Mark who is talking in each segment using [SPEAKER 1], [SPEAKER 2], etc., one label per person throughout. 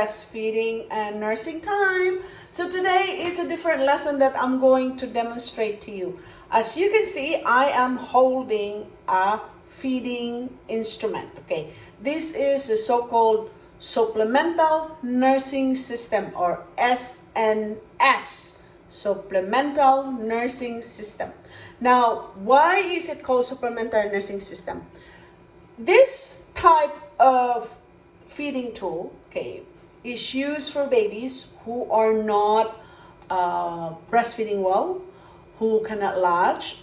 [SPEAKER 1] breastfeeding and nursing time. So today it's a different lesson that I'm going to demonstrate to you. As you can see, I am holding a feeding instrument. Okay, this is the so-called Supplemental Nursing System, or SNS, Supplemental Nursing System. Now, why is it called Supplemental Nursing System? This type of feeding tool, okay, is used for babies who are not breastfeeding well, who cannot latch,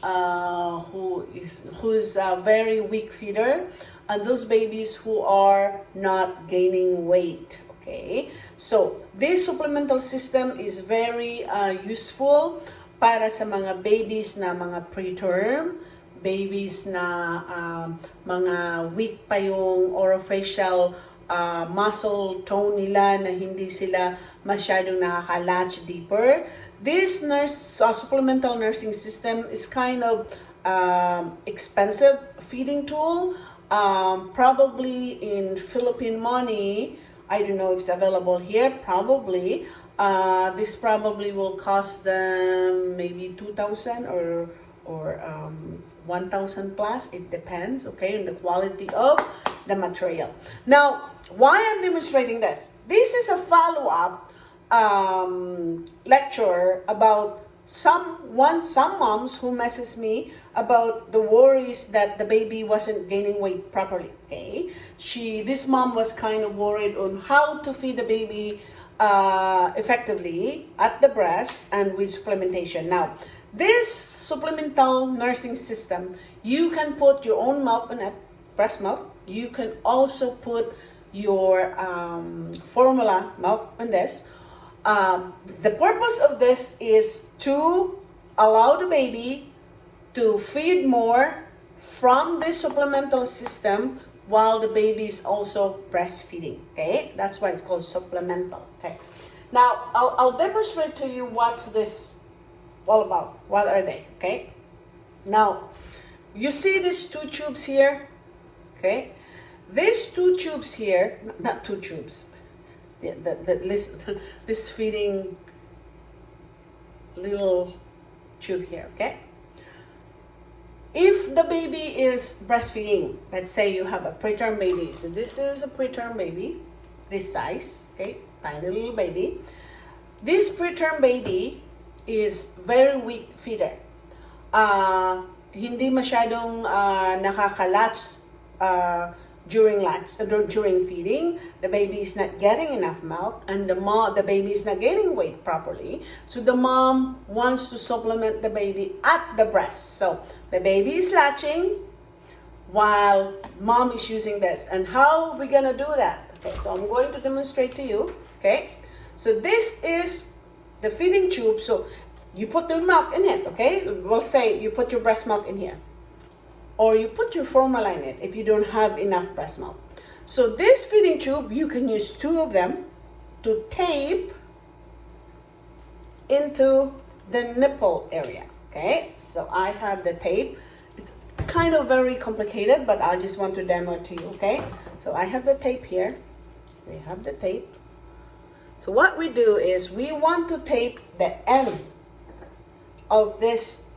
[SPEAKER 1] who's a very weak feeder, and those babies who are not gaining weight. Okay, so this supplemental system is very useful para sa mga babies na mga preterm, babies na mga weak pa yung orofacial muscle tone nila, na hindi sila masyadong nakaka-latch deeper. This supplemental nursing system is kind of expensive feeding tool. Probably in Philippine money, I don't know if it's available here. Probably this probably will cost them maybe 2,000 or 1,000 plus. It depends, okay, on the quality of the material. Now, why I'm demonstrating this? This is a follow-up lecture about some moms who message me about the worries that the baby wasn't gaining weight properly. Okay, this mom was kind of worried on how to feed the baby effectively at the breast and with supplementation. Now, this supplemental nursing system, you can put your own milk in it, breast milk. You can also put your formula milk in this. The purpose of this is to allow the baby to feed more from this supplemental system while the baby is also breastfeeding. Okay, that's why it's called supplemental. Okay, now I'll demonstrate to you what's this all about. What are they? Okay, now you see these two tubes here. Okay, these two tubes here, not two tubes. This feeding little tube here, okay? If the baby is breastfeeding, let's say you have a preterm baby. So this is a preterm baby, this size, okay? Tiny little baby. This preterm baby is very weak feeder. Hindi masyadong nakaka-latch during feeding. The baby is not getting enough milk, and the baby is not gaining weight properly. So the mom wants to supplement the baby at the breast. So the baby is latching while mom is using this. And how are we gonna do that? Okay, so I'm going to demonstrate to you. Okay, so this is the feeding tube. So you put the milk in it. Okay, we'll say you put your breast milk in here, or you put your formula in it if you don't have enough breast milk. So this feeding tube, you can use two of them to tape into the nipple area. Okay, so I have the tape. It's kind of very complicated, but I just want to demo it to you. Okay, so I have the tape here. We have the tape. So what we do is we want to tape the end of this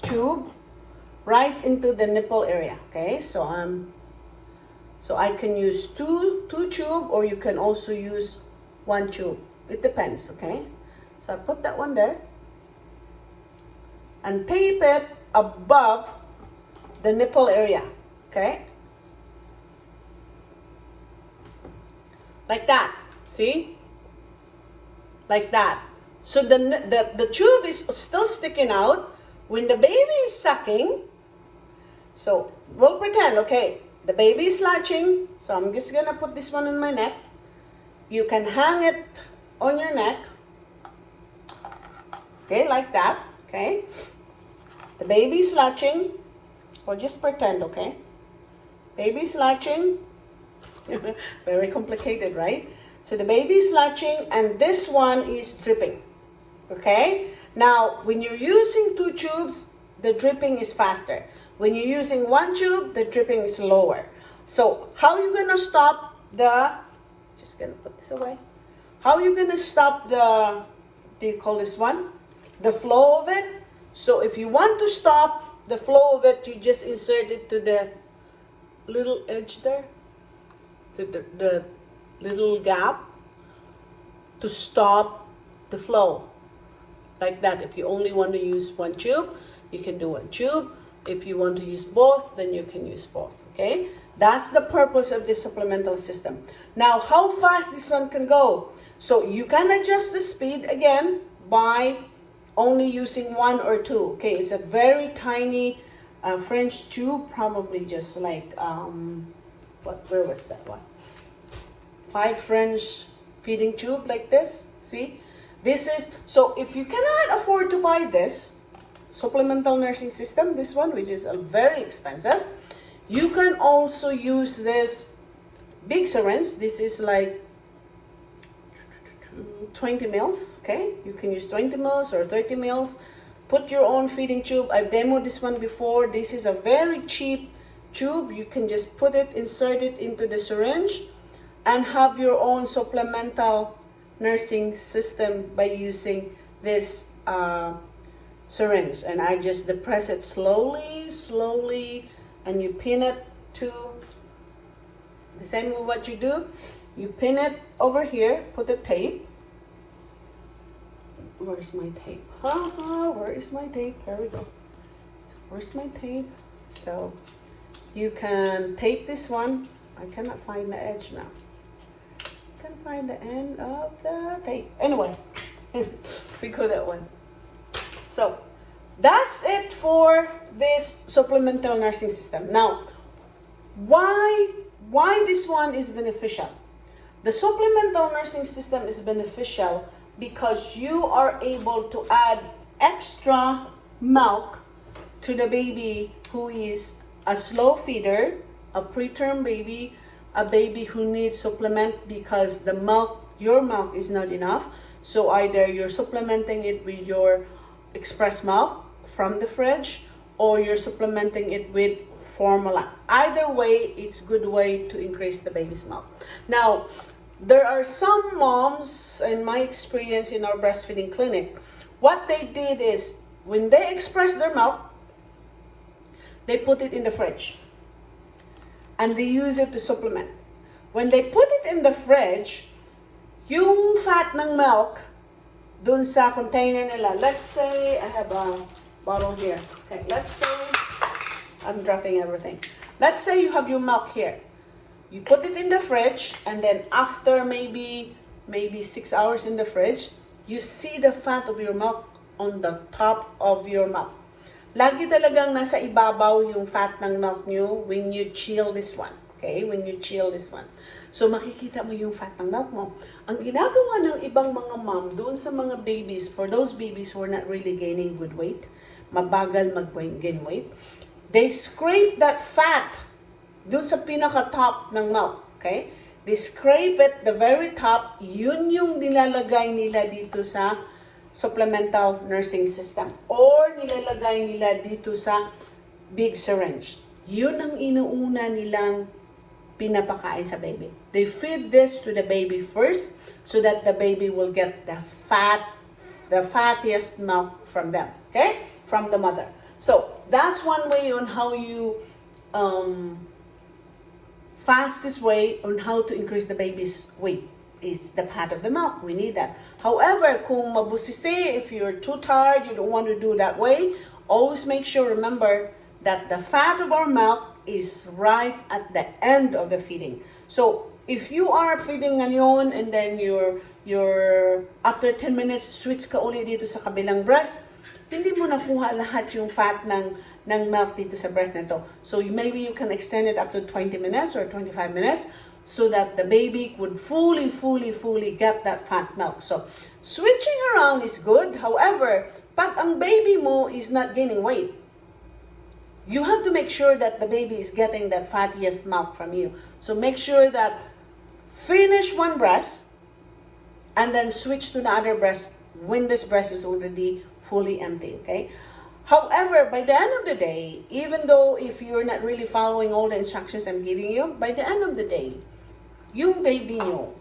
[SPEAKER 1] tube right into the nipple area. Okay, so I can use two tube, or you can also use one tube. It depends. Okay, so I put that one there and tape it above the nipple area. Okay, like that. See, like that. So the tube is still sticking out when the baby is sucking. So we'll pretend, okay, the baby is latching. So I'm just gonna put this one on my neck. You can hang it on your neck. Okay, like that. Okay, the baby is latching. Or just pretend, okay? Baby is latching. Very complicated, right? So the baby is latching, and this one is dripping. Okay? Now, when you're using two tubes, the dripping is faster. When you're using one tube, the dripping is lower. So how are you going to stop the Just gonna put this away. How are you gonna stop the, do you call this one? The flow of it? So if you want to stop the flow of it, you just insert it to the little edge there, the little gap, to stop the flow. Like that. If you only want to use one tube, you can do one tube. If you want to use both, then you can use both. Okay? That's the purpose of this supplemental system. Now, how fast this one can go? So you can adjust the speed again by only using one or two. Okay, it's a very tiny French tube, probably just like where was that one? 5 French feeding tube like this. See, this is, so if you cannot afford to buy this supplemental nursing system, this one, which is very expensive, you can also use this big syringe. This is like 20 mils, okay? You can use 20 mils or 30 mils. Put your own feeding tube. I've demoed this one before. This is a very cheap tube. You can just put it, insert it into the syringe, and have your own supplemental nursing system by using this syringe. And I just depress it slowly, and you pin it to the same with what you do. You pin it over here, put the tape. Where's my tape? Where is my tape? There we go. So where's my tape? So you can tape this one. I cannot find the edge now. I can find the end of the tape. Anyway, we go that one. So that's it for this supplemental nursing system. Now, why this one is beneficial? The supplemental nursing system is beneficial because you are able to add extra milk to the baby who is a slow feeder, a preterm baby, a baby who needs supplement because the milk, your milk is not enough. So either you're supplementing it with your express milk from the fridge, or you're supplementing it with formula. Either way, it's a good way to increase the baby's milk. Now, there are some moms, in my experience in our breastfeeding clinic, what they did is when they express their milk, they put it in the fridge and they use it to supplement. When they put it in the fridge, yung fat ng milk dun sa container nila, let's say I have a bottle here. Okay, let's say I'm dropping everything. Let's say you have your milk here. You put it in the fridge, and then after maybe 6 hours in the fridge, you see the fat of your milk on the top of your milk. Lagi talagang nasa ibabaw yung fat ng milk nyo when you chill this one. Okay? When you chill this one. So makikita mo yung fat ng milk mo. Ang ginagawa ng ibang mga mom doon sa mga babies, for those babies who are not really gaining good weight, mabagal mag-gain weight, they scrape that fat dun sa pinaka-top ng milk, okay? They scrape it, the very top, yun yung nilalagay nila dito sa supplemental nursing system. Or nilalagay nila dito sa big syringe. Yun ang inuuna nilang pinapakain sa baby. They feed this to the baby first so that the baby will get the fattiest milk from them, okay? From the mother. So, that's one way on how you fastest way on how to increase the baby's weight. It's the fat of the milk. We need that. However, kung mabusisi, if you're too tired, you don't want to do that way, always make sure, remember, that the fat of our milk is right at the end of the feeding. So, if you are feeding ngayon and then you're after 10 minutes, switch ka ulit dito sa kabilang breast, hindi mo nakuha lahat yung fat ng milk dito sa breast nito. So maybe you can extend it up to 20 minutes or 25 minutes so that the baby would fully get that fat milk. So switching around is good. However, pag ang baby mo is not gaining weight, you have to make sure that the baby is getting that fattiest milk from you. So make sure that finish one breast and then switch to the other breast when this breast is already fully empty, okay? However, by the end of the day, even though if you're not really following all the instructions I'm giving you, by the end of the day, yung baby nyo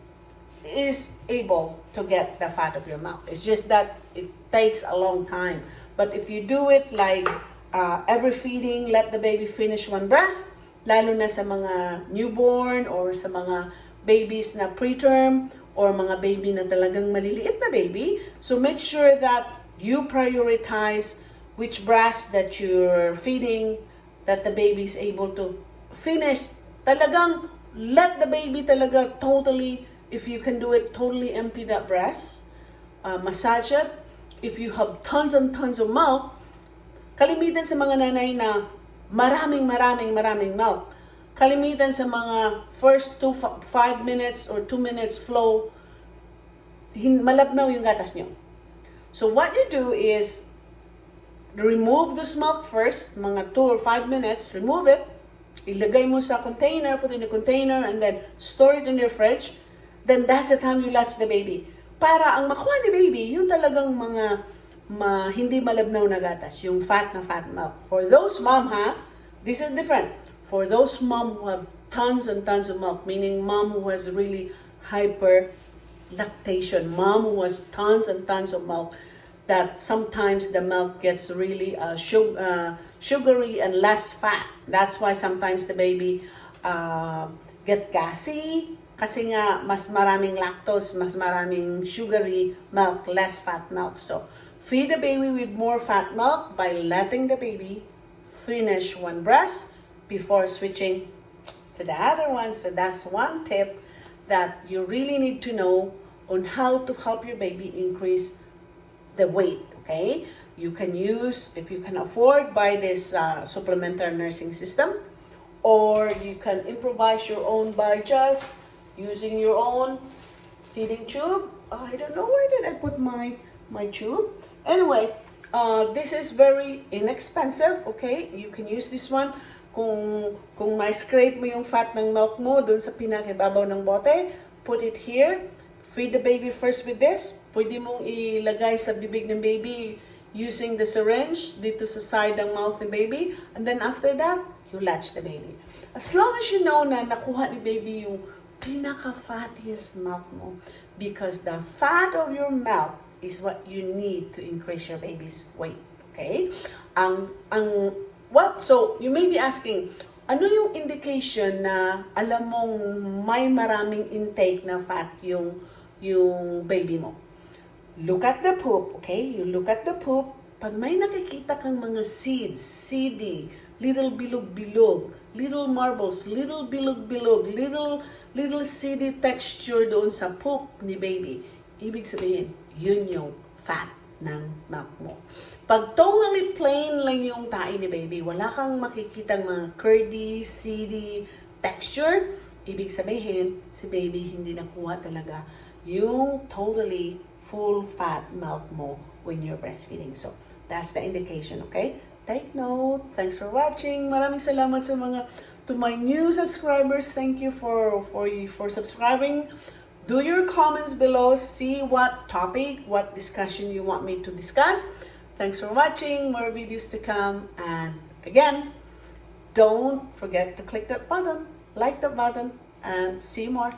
[SPEAKER 1] is able to get the fat of your milk. It's just that it takes a long time. But if you do it like every feeding, let the baby finish one breast, lalo na sa mga newborn or sa mga babies na preterm or mga baby na talagang maliliit na baby. So make sure that you prioritize which breast that you're feeding, that the baby is able to finish. Talagang let the baby talaga totally, if you can do it, totally empty that breast. Massage it. If you have tons and tons of milk, kalimitan sa mga nanay na maraming milk, kalimitan sa mga first 5 minutes or 2 minutes flow, malabnaw yung gatas nyo. So what you do is, remove this milk first, mga 2 or 5 minutes, remove it, ilagay mo sa container, put in the container, and then store it in your fridge. Then that's the time you latch the baby. Para ang makuha ni baby, yung talagang mga hindi malabnaw na gatas, yung fat milk. For those mom, this is different. For those mom who have tons and tons of milk, meaning mom who has really hyper lactation, mom who has tons and tons of milk, that sometimes the milk gets really sugary and less fat. That's why sometimes the baby get gassy, kasi nga mas maraming lactose, mas maraming sugary milk, less fat milk. So feed the baby with more fat milk by letting the baby finish one breast before switching to the other one. So that's one tip that you really need to know on how to help your baby increase the weight, okay? You can use, if you can afford, buy this supplemental nursing system, or you can improvise your own by just using your own feeding tube. I don't know, where did I put my tube? Anyway, this is very inexpensive, okay? You can use this one. Kung ma-scrape mo yung fat ng milk mo dun sa pinakababaw ng bote, put it here. Feed the baby first with this. Pwede mong ilagay sa bibig ng baby using the syringe dito sa side ng mouth ng baby. And then after that, you latch the baby. As long as you know na nakuha ni baby yung pinaka-fattiest milk mo, because the fat of your milk is what you need to increase your baby's weight. Okay? So you may be asking, ano yung indication na alam mong may maraming intake na fat yung baby mo? Look at the poop, okay? You look at the poop. Pag may nakikita kang mga seeds, seedy, little bilog-bilog, little marbles, little bilog-bilog, little seedy texture doon sa poop ni baby, ibig sabihin, yun yung fat ng milk mo. Pag totally plain lang yung tae ni baby, wala kang makikitang mga curdy, seedy texture, ibig sabihin, si baby hindi nakuha talaga yung totally full fat milk mo when you're breastfeeding. So, that's the indication, okay? Take note. Thanks for watching. Maraming salamat sa to my new subscribers. Thank you for subscribing. Do your comments below. See what topic, what discussion you want me to discuss. Thanks for watching. More videos to come. And again, don't forget to click that button, like the button, and see more.